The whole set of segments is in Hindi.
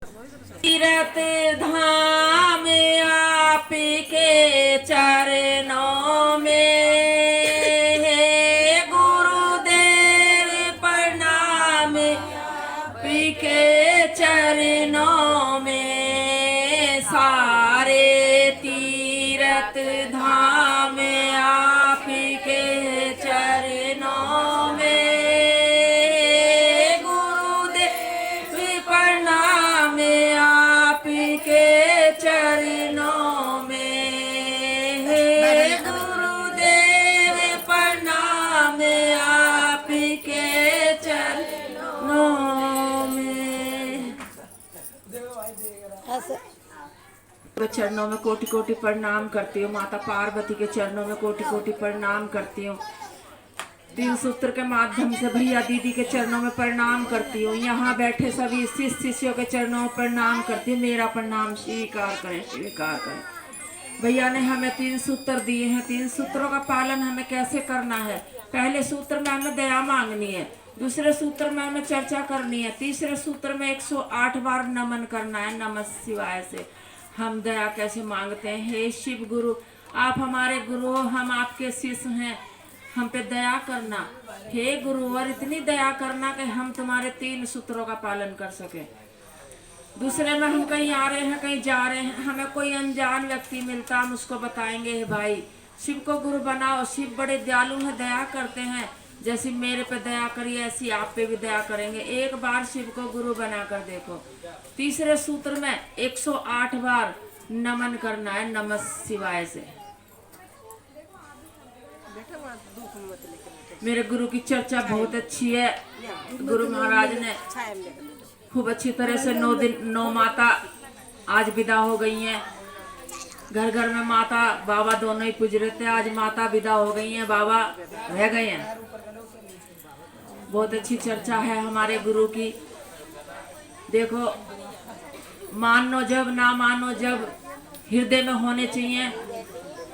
तीरथ धाम आप के चरणों में, हे गुरुदेव प्रणाम आप के चरणों में। सारे तीरथ धाम आप के चरणों में, गुरुदेव प्रणाम आप के चरणों में, हे गुरुदेव प्रणाम आप के चरणों में। चरणों में कोटि कोटि प्रणाम करती हूँ। माता पार्वती के चरणों में कोटि कोटि प्रणाम करती हूँ। तीन सूत्र के माध्यम से भैया दीदी के चरणों में प्रणाम करती हूँ। यहाँ बैठे सभी शिष्य शिष्यों के चरणों में प्रणाम करती हूँ। मेरा प्रणाम स्वीकार करें, स्वीकार करें। भैया ने हमें तीन सूत्र दिए हैं। तीन सूत्रों का पालन हमें कैसे करना है? पहले सूत्र में हमें दया मांगनी है, दूसरे सूत्र में हमें चर्चा करनी है, तीसरे सूत्र में 108 बार नमन करना है नमः शिवाय से। हम दया कैसे मांगते हैं? हे शिव गुरु, आप हमारे गुरु हो, हम आपके शिष्य हैं, हम पे दया करना। हे गुरुवर, इतनी दया करना कि हम तुम्हारे तीन सूत्रों का पालन कर सके। दूसरे में हम कहीं आ रहे हैं, कहीं जा रहे हैं, हमें कोई अनजान व्यक्ति मिलता, हम उसको बताएंगे, हे भाई शिव को गुरु बनाओ। शिव बड़े दयालु हैं, दया करते हैं। जैसी मेरे पे दया करिए ऐसी आप पे भी दया करेंगे। एक बार शिव को गुरु बना कर देखो। तीसरे सूत्र में 108 बार नमन करना है नमः शिवाय से। मेरे गुरु की चर्चा बहुत अच्छी है। गुरु महाराज ने खूब अच्छी तरह से 9 दिन 9 माता आज विदा हो गई हैं। घर घर में माता बाबा दोनों ही पूज रहे थे, आज माता विदा हो गई हैं, बाबा रह गए हैं। बहुत अच्छी चर्चा है हमारे गुरु की। देखो, मानो जब ना मानो जब, हृदय में होने चाहिए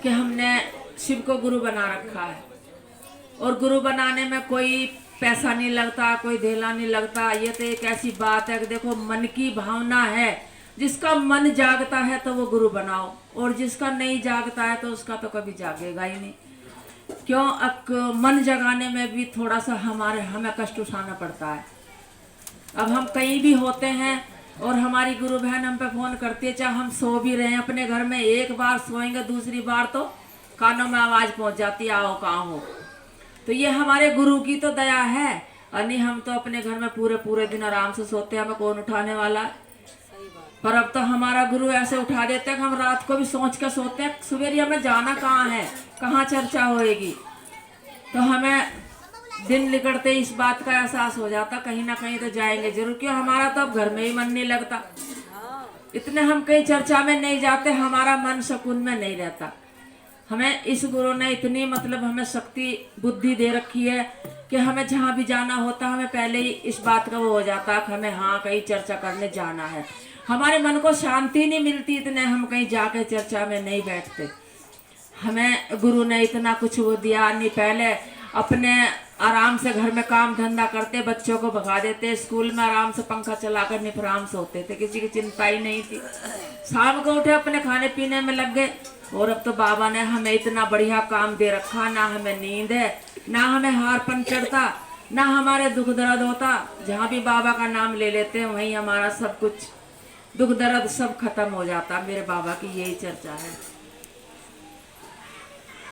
कि हमने शिव को गुरु बना रखा है। और गुरु बनाने में कोई पैसा नहीं लगता, कोई धेला नहीं लगता। ये तो एक ऐसी बात है कि देखो, मन की भावना है। जिसका मन जागता है तो वो गुरु बनाओ, और जिसका नहीं जागता है तो उसका तो कभी जागेगा ही नहीं। क्यों? मन जगाने में भी थोड़ा सा हमें कष्ट उठाना पड़ता है। अब हम कहीं भी होते हैं और हमारी गुरु बहन हम पे फोन करती है, चाहे हम सो भी रहे हैं अपने घर में, एक बार सोएंगे दूसरी बार तो कानों में आवाज पहुंच जाती है, आओ कहाँ हो। तो ये हमारे गुरु की तो दया है। और नहीं, हम तो अपने घर में पूरे पूरे दिन आराम से सोते हैं, हमें कौन उठाने वाला। पर अब तो हमारा गुरु ऐसे उठा देते हैं कि हम रात को भी सोच कर सोते हैं सवेरे हमें जाना कहाँ है, कहाँ चर्चा होएगी। तो हमें दिन निकलते इस बात का एहसास हो जाता, कहीं ना कहीं तो जाएंगे जरूर। क्यों? हमारा तो अब घर में ही मन नहीं लगता। इतने हम कहीं चर्चा में नहीं जाते, हमारा मन सुकून में नहीं रहता। हमें इस गुरु ने इतनी हमें शक्ति बुद्धि दे रखी है कि हमें जहाँ भी जाना होता हमें पहले ही इस बात का वो हो जाता है कि हमें हाँ कहीं चर्चा करने जाना है। हमारे मन को शांति नहीं मिलती इतने हम कहीं जाके चर्चा में नहीं बैठते। हमें गुरु ने इतना कुछ वो दिया नहीं। पहले अपने आराम से घर में काम धंधा करते, बच्चों को भगा देते, स्कूल में आराम से पंखा चलाकर निफराम सोते थे, किसी की चिंता ही नहीं थी। शाम को उठे अपने खाने पीने में लग गए। और अब तो बाबा ने हमें इतना बढ़िया काम दे रखा, ना हमें नींद है, ना हमें हारपन चढ़ता, ना हमारे दुख दर्द होता। जहाँ भी बाबा का नाम ले लेते हैं वहीं हमारा सब कुछ दुख दर्द सब खत्म हो जाता। मेरे बाबा की यही चर्चा है।